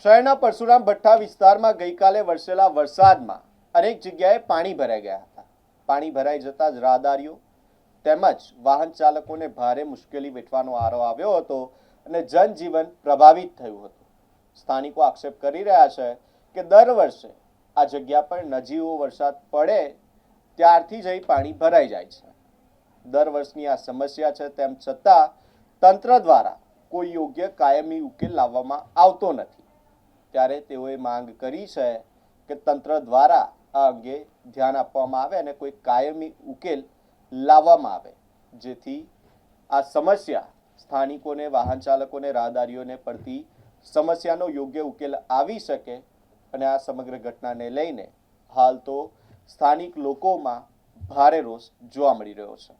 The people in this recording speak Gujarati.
શહેરના પરશુરામ ભઠ્ઠા વિસ્તારમાં ગઈકાલે વરસેલા વરસાદમાં અનેક જગ્યાએ પાણી ભરાઈ ગયા હતા. પાણી ભરાઈ જતા જ રાહદારીઓ તેમજ વાહન ચાલકોને ભારે મુશ્કેલી વેઠવાનો વારો આવ્યો હતો અને જનજીવન પ્રભાવિત થયું હતું. સ્થાનિકો આક્ષેપ કરી રહ્યા છે કે દર વર્ષે આ જગ્યા પર નજીવો વરસાદ પડે ત્યારથી જ અહીં પાણી ભરાઈ જાય છે. દર વર્ષની આ સમસ્યા છે, તેમ છતાં તંત્ર દ્વારા કોઈ યોગ્ય કાયમી ઉકેલ લાવવામાં આવતો નથી. ત્યારે તેઓએ માંગ કરી છે કે તંત્ર દ્વારા આ અંગે ધ્યાન આપવામાં આવે અને કોઈ કાયમી ઉકેલ લાવવામાં આવે, જેથી આ સમસ્યા સ્થાનિકોને, વાહન ચાલકોને, રાહદારીઓને પડતી સમસ્યાનો યોગ્ય ઉકેલ આવી શકે. અને આ સમગ્ર ઘટનાને લઈને હાલ તો સ્થાનિક લોકોમાં ભારે રોષ જોવા મળી રહ્યો છે.